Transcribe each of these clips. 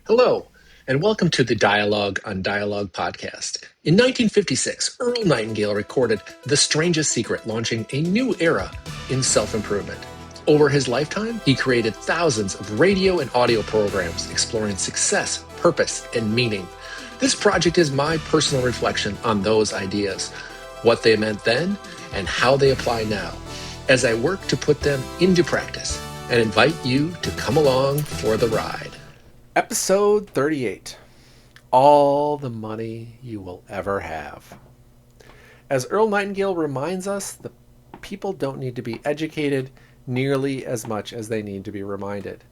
Hello, and welcome to the Dialogue on Dialogue podcast. In 1956, Earl Nightingale recorded The Strangest Secret, launching a new era in self-improvement. Over his lifetime, he created thousands of radio and audio programs exploring success, purpose, and meaning. This project is my personal reflection on those ideas, what they meant then, and how they apply now, as I work to put them into practice, and invite you to come along for the ride. Episode 38 All the Money You Will Ever Have. As Earl Nightingale reminds us, the people don't need to be educated nearly as much as they need to be reminded.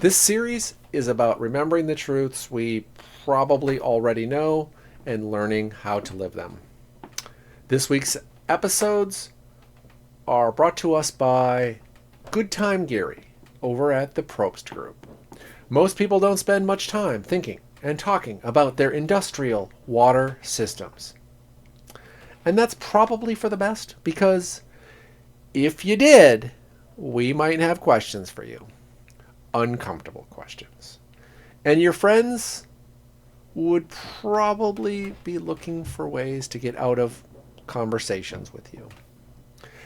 This series is about remembering the truths we probably already know and learning how to live them. This week's episodes are brought to us by Good Time Gary over at the Probst Group. Most people don't spend much time thinking and talking about their industrial water systems. And that's probably for the best, because if you did, we might have questions for you. Uncomfortable questions. And your friends would probably be looking for ways to get out of conversations with you.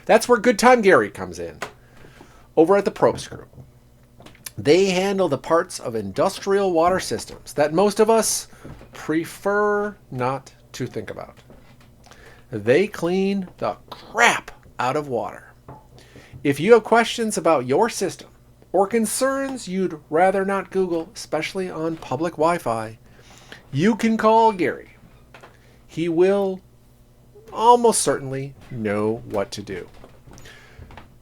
That's where Good Time Gary comes in, over at the Probst Group. They handle the parts of industrial water systems that most of us prefer not to think about. They clean the crap out of water. If you have questions about your system or concerns you'd rather not Google, especially on public Wi-Fi, you can call Gary. He will almost certainly know what to do.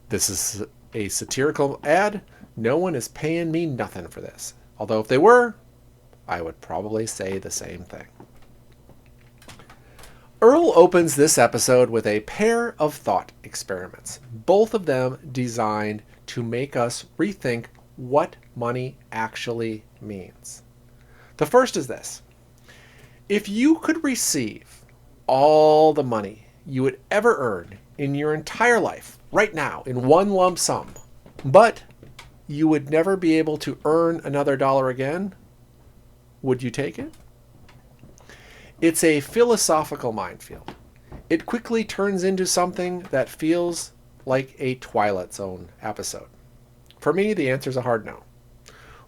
This is a satirical ad. No one is paying me nothing for this. Although if they were, I would probably say the same thing. Earl opens this episode with a pair of thought experiments, both of them designed to make us rethink what money actually means. The first is this. If you could receive all the money you would ever earn in your entire life, right now, in one lump sum, but you would never be able to earn another dollar again, would you take it? It's a philosophical minefield. It quickly turns into something that feels like a Twilight Zone episode. For me, the answer is a hard no.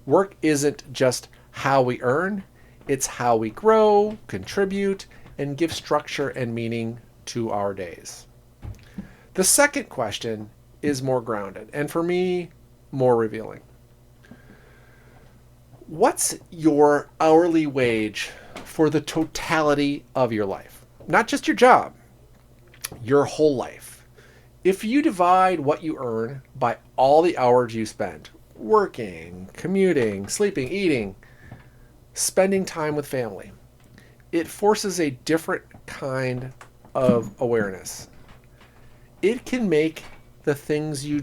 Work isn't just how we earn, it's how we grow, contribute, and give structure and meaning to our days. The second question is more grounded, and for me, more revealing. What's your hourly wage for the totality of your life? Not just your job, your whole life. If you divide what you earn by all the hours you spend working, commuting, sleeping, eating, spending time with family, it forces a different kind of awareness. It can make the things you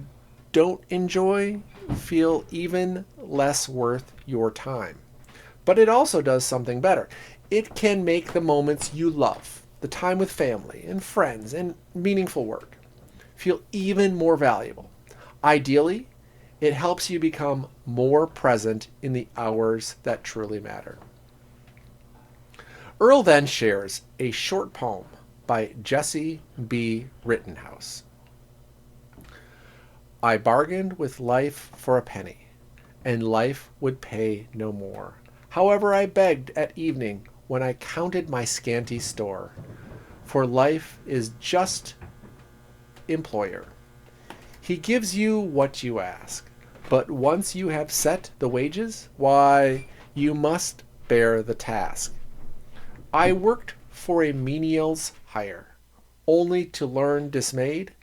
don't enjoy feel even less worth your time. But it also does something better. It can make the moments you love, the time with family and friends and meaningful work, feel even more valuable. Ideally, it helps you become more present in the hours that truly matter. Earl then shares a short poem by Jessie B. Rittenhouse. I bargained with life for a penny, and life would pay no more. However, I begged at evening when I counted my scanty store, for life is just employer. He gives you what you ask, but once you have set the wages, why, you must bear the task. I worked for a menial's hire, only to learn dismayed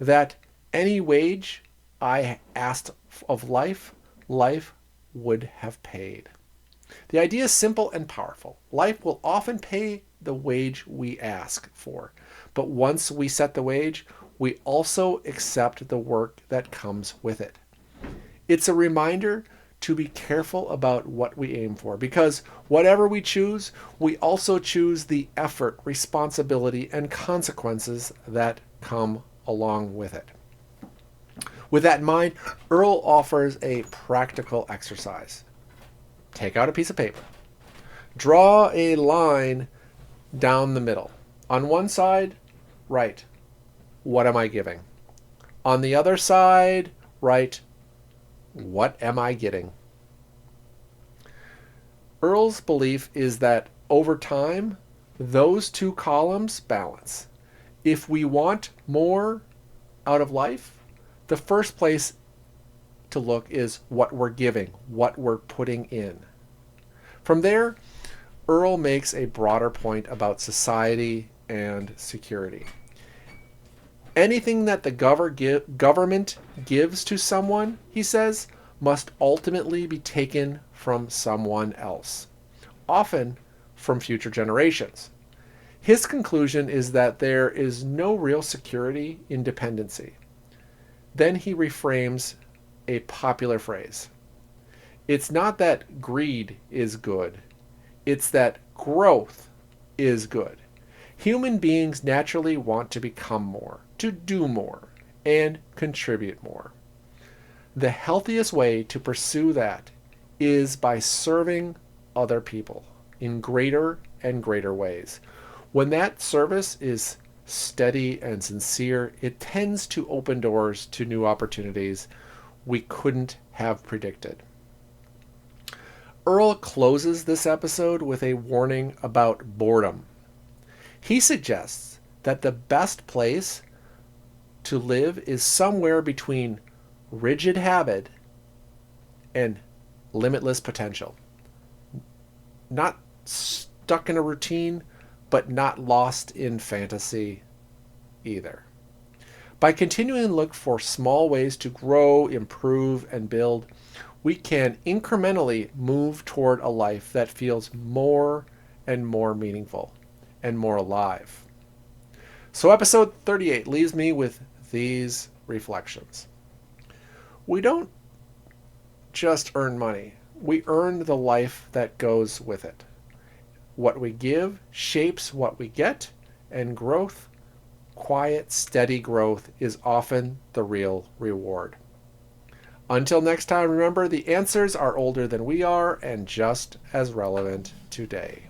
that any wage I asked of life, life would have paid. The idea is simple and powerful. Life will often pay the wage we ask for, but once we set the wage, we also accept the work that comes with it. It's a reminder to be careful about what we aim for, because whatever we choose, we also choose the effort, responsibility, and consequences that come along with it. With that in mind, Earl offers a practical exercise. Take out a piece of paper. Draw a line down the middle. On one side, write, what am I giving? On the other side, write, what am I getting? Earl's belief is that over time, those two columns balance. If we want more out of life, the first place to look is what we're giving, what we're putting in. From there, Earl makes a broader point about society and security. Anything that the government gives to someone, he says, must ultimately be taken from someone else, often from future generations. His conclusion is that there is no real security in dependency. Then he reframes a popular phrase. It's not that greed is good, it's that growth is good. Human beings naturally want to become more, to do more, and contribute more. The healthiest way to pursue that is by serving other people in greater and greater ways. When that service is steady and sincere, it tends to open doors to new opportunities we couldn't have predicted. Earl closes this episode with a warning about boredom. He suggests that the best place to live is somewhere between rigid habit and limitless potential. Not stuck in a routine, but not lost in fantasy either. By continuing to look for small ways to grow, improve, and build, we can incrementally move toward a life that feels more and more meaningful and more alive. So episode 38 leaves me with these reflections. We don't just earn money. We earn the life that goes with it. What we give shapes what we get, and growth, quiet, steady growth, is often the real reward. Until next time, remember, the answers are older than we are and just as relevant today.